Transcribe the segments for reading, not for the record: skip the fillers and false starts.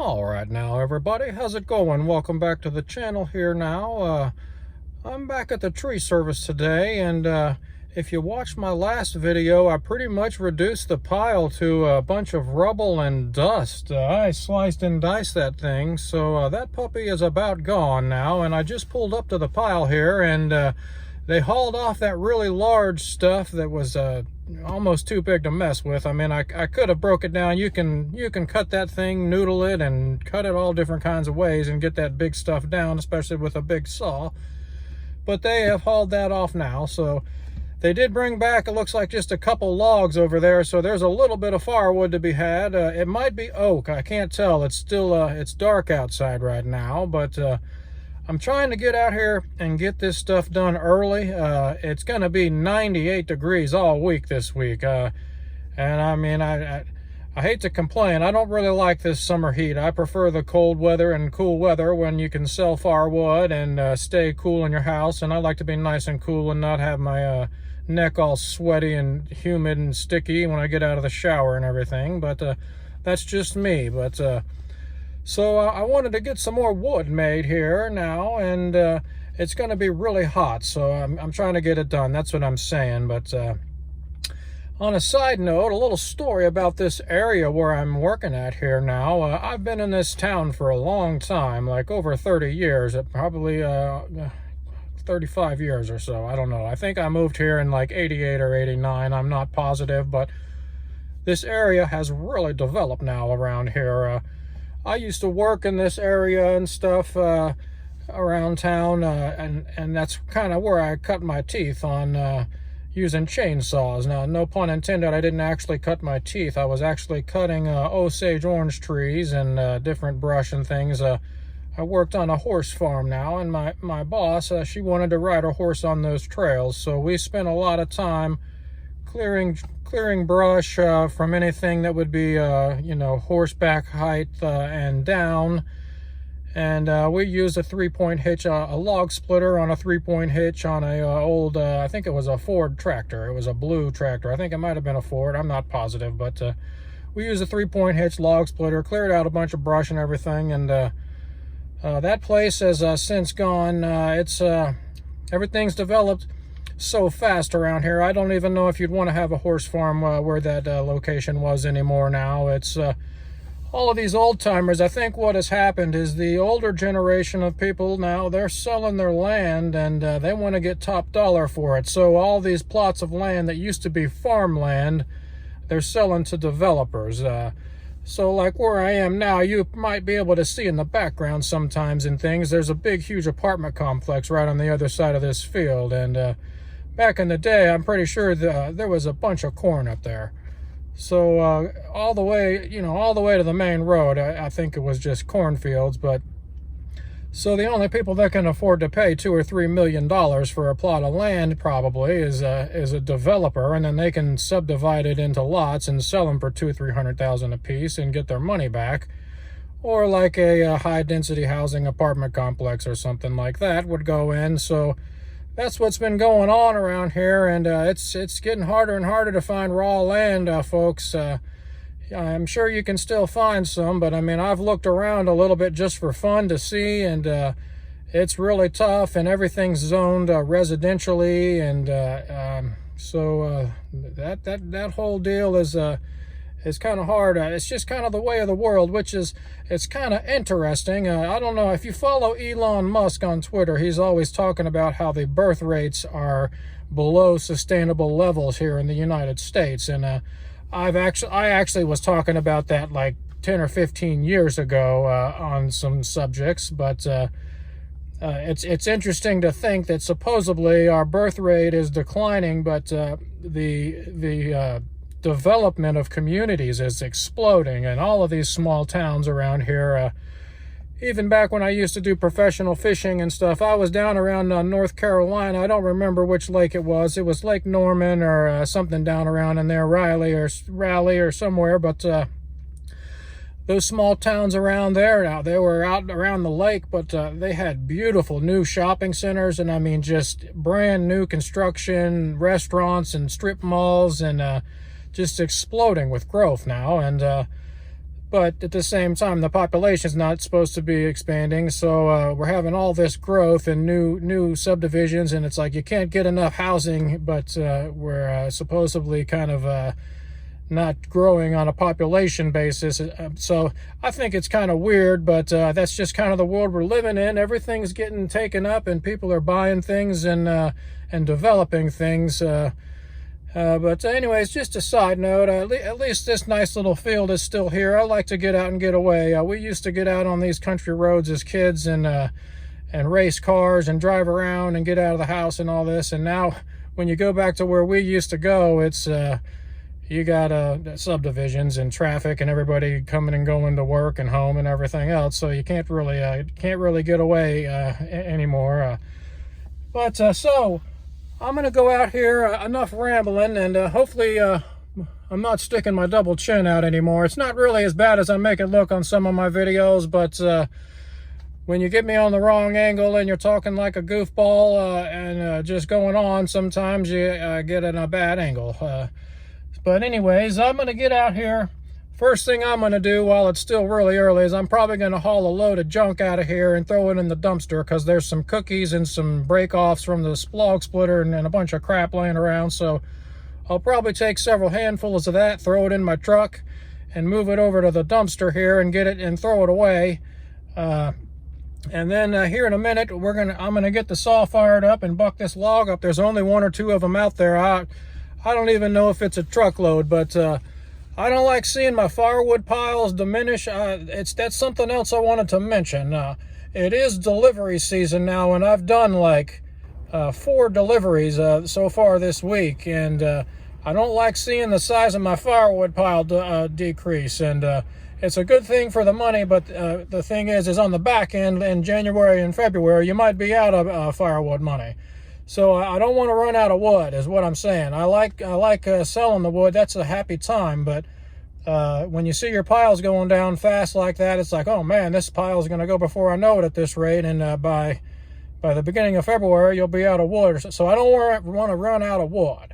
All right now, everybody, how's it going? Welcome back to the channel here now. I'm back at the tree service today, and if you watched my last video, I pretty much reduced the pile to a bunch of rubble and dust. I sliced and diced that thing, so that puppy is about gone now, and I just pulled up to the pile here, and they hauled off that really large stuff that was almost too big to mess with. I mean, I could have broke it down. You can cut that thing, noodle it, and cut it all different kinds of ways and get that big stuff down, especially with a big saw. But they have hauled that off now, so they did bring back, it looks like, just a couple logs over there, so there's a little bit of firewood to be had. It might be oak, I can't tell. It's still it's dark outside right now, but I'm trying to get out here and get this stuff done early. It's going to be 98 degrees all week this week. And I mean, I hate to complain. I don't really like this summer heat. I prefer the cold weather and cool weather when you can sell firewood and stay cool in your house. And I like to be nice and cool and not have my neck all sweaty and humid and sticky when I get out of the shower and everything. But that's just me. But so I wanted to get some more wood made here now, and it's going to be really hot, so I'm trying to get it done. That's what I'm saying. But on a side note, a little story about this area where I'm working at here now. I've been in this town for a long time, like over 30 years, probably 35 years or so. I don't know. I think I moved here in like 88 or 89. I'm not positive, but this area has really developed now around here. I used to work in this area and stuff around town, and that's kind of where I cut my teeth on using chainsaws. Now, no pun intended, I didn't actually cut my teeth. I was actually cutting Osage orange trees and different brush and things. I worked on a horse farm now, and my boss, she wanted to ride a horse on those trails, so we spent a lot of time clearing brush from anything that would be, you know, horseback height and down. And we used a 3-point hitch, a log splitter on a 3-point hitch on a old, I think it was a Ford tractor. It was a blue tractor. I think it might have been a Ford. I'm not positive, but we used a 3-point hitch log splitter, cleared out a bunch of brush and everything. And that place has since gone. Everything's developed so fast around here. I don't even know if you'd want to have a horse farm where that location was anymore now. It's all of these old timers. I think what has happened is the older generation of people now, they're selling their land, and they want to get top dollar for it. So all these plots of land that used to be farmland, they're selling to developers. So like where I am now, you might be able to see in the background sometimes in things, there's a big huge apartment complex right on the other side of this field. And back in the day, I'm pretty sure there was a bunch of corn up there. So all the way, you know, all the way to the main road, I think it was just cornfields. But so the only people that can afford to pay $2 or $3 million for a plot of land probably is a developer, and then they can subdivide it into lots and sell them for $200,000-300,000 a piece and get their money back. Or like a high density housing apartment complex or something like that would go in. So that's what's been going on around here, and it's getting harder and harder to find raw land, folks. I'm sure you can still find some, but I mean, I've looked around a little bit just for fun to see, and it's really tough, and everything's zoned residentially, and so that whole deal is kind of hard. It's just kind of the way of the world, which is, it's kind of interesting. I don't know if you follow Elon Musk on Twitter. He's always talking about how the birth rates are below sustainable levels here in the United States. And I actually was talking about that like 10 or 15 years ago on some subjects. But it's interesting to think that supposedly our birth rate is declining, but the development of communities is exploding, and all of these small towns around here, even back when I used to do professional fishing and stuff, I was down around North Carolina. I don't remember which lake it was. It was Lake Norman or something down around in there, Raleigh or somewhere. But those small towns around there, now they were out around the lake, but they had beautiful new shopping centers, and I mean just brand new construction, restaurants and strip malls, and just exploding with growth now. And but at the same time, the population's not supposed to be expanding, so we're having all this growth and new subdivisions, and it's like you can't get enough housing, but we're supposedly kind of not growing on a population basis. So I think it's kind of weird, but that's just kind of the world we're living in. Everything's getting taken up, and people are buying things and developing things. But anyways, just a side note, at least this nice little field is still here. I like to get out and get away. We used to get out on these country roads as kids and race cars and drive around and get out of the house and all this. And now when you go back to where we used to go, it's you got subdivisions and traffic and everybody coming and going to work and home and everything else. So you can't really get away anymore. So I'm going to go out here, enough rambling, and hopefully I'm not sticking my double chin out anymore. It's not really as bad as I make it look on some of my videos, but when you get me on the wrong angle and you're talking like a goofball and just going on, sometimes you get in a bad angle. But anyways, I'm going to get out here. First thing I'm going to do while it's still really early is I'm probably going to haul a load of junk out of here and throw it in the dumpster, because there's some cookies and some break-offs from the log splitter and a bunch of crap laying around. So I'll probably take several handfuls of that, throw it in my truck, and move it over to the dumpster here and get it and throw it away. And then here in a minute, I'm gonna get the saw fired up and buck this log up. There's only one or two of them out there. I don't even know if it's a truckload, but I don't like seeing my firewood piles diminish. That's something else I wanted to mention. It is delivery season now, and I've done like 4 deliveries so far this week, and I don't like seeing the size of my firewood pile decrease. And it's a good thing for the money, but the thing is on the back end in January and February, you might be out of firewood money. So I don't want to run out of wood, is what I'm saying. I like selling the wood. That's a happy time. But when you see your piles going down fast like that, it's like, oh man, this pile is going to go before I know it at this rate. And by the beginning of February, you'll be out of wood. So I don't want to run out of wood.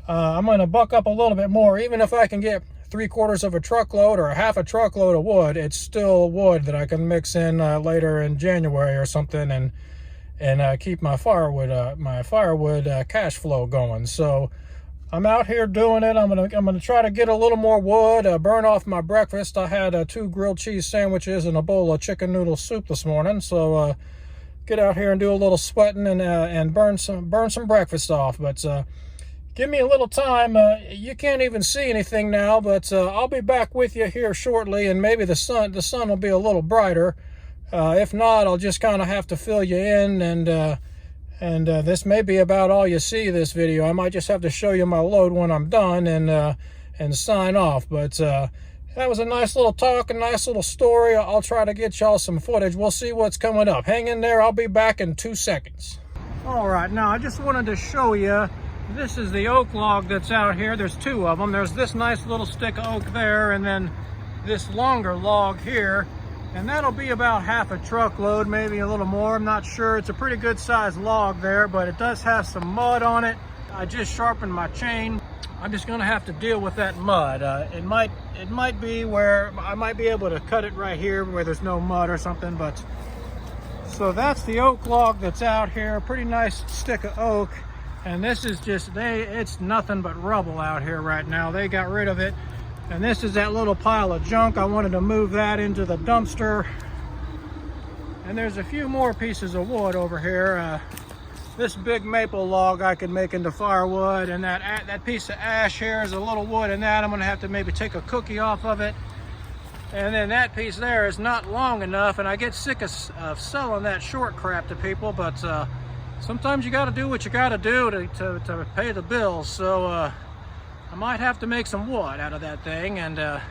I'm going to buck up a little bit more. Even if I can get 3/4 of a truckload or half a truckload of wood, it's still wood that I can mix in later in January or something, and keep my firewood cash flow going. So I'm out here doing it. I'm gonna try to get a little more wood, burn off my breakfast. I had 2 grilled cheese sandwiches and a bowl of chicken noodle soup this morning. So get out here and do a little sweating and burn some breakfast off. But give me a little time. You can't even see anything now, but I'll be back with you here shortly, and maybe the sun will be a little brighter. If not, I'll just kind of have to fill you in, and this may be about all you see this video. I might just have to show you my load when I'm done and sign off. But that was a nice little talk, a nice little story. I'll try to get y'all some footage. We'll see what's coming up. Hang in there. I'll be back in 2 seconds. All right, now I just wanted to show you, this is the oak log that's out here. There's 2 of them. There's this nice little stick of oak there, and then this longer log here. And that'll be about half a truckload, maybe a little more. I'm not sure. It's a pretty good sized log there, but it does have some mud on it. I just sharpened my chain. I'm just gonna have to deal with that mud. It might be where I might be able to cut it right here where there's no mud or something. But so that's the oak log that's out here. Pretty nice stick of oak. And this is just, it's nothing but rubble out here right now. They got rid of it. And this is that little pile of junk. I wanted to move that into the dumpster. And there's a few more pieces of wood over here. This big maple log I can make into firewood, and that piece of ash here is a little wood in that. I'm gonna have to maybe take a cookie off of it. And then that piece there is not long enough, and I get sick of selling that short crap to people, but sometimes you gotta do what you gotta do to pay the bills. So I might have to make some wood out of that thing, and a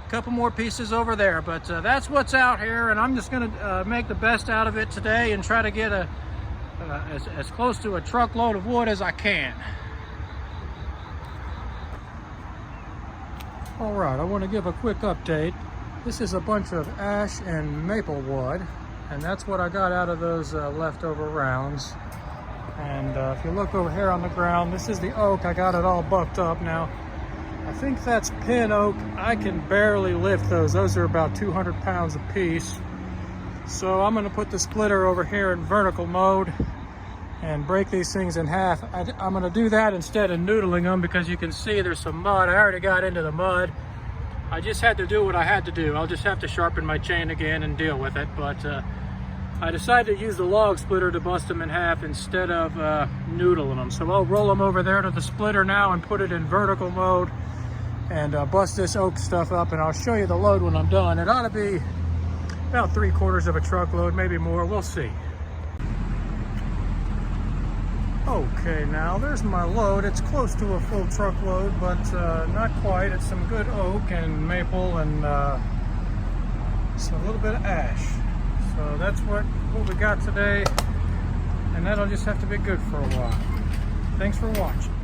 couple more pieces over there. But that's what's out here, and I'm just gonna make the best out of it today and try to get as close to a truckload of wood as I can. All right, I want to give a quick update. This is a bunch of ash and maple wood, and that's what I got out of those leftover rounds. And if you look over here on the ground, this is the oak. I got it all bucked up now. I think that's pin oak. I can barely lift those. Those are about 200 pounds a piece. So I'm gonna put the splitter over here in vertical mode and break these things in half. I'm gonna do that instead of noodling them, because you can see there's some mud. I already got into the mud. I just had to do what I had to do. I'll just have to sharpen my chain again and deal with it. But I decided to use the log splitter to bust them in half instead of noodling them. So I'll roll them over there to the splitter now and put it in vertical mode and bust this oak stuff up, and I'll show you the load when I'm done. It ought to be about 3/4 of a truckload, maybe more, we'll see. Okay, now there's my load. It's close to a full truckload, but not quite. It's some good oak and maple and a little bit of ash. So that's what we got today, and that'll just have to be good for a while. Thanks for watching.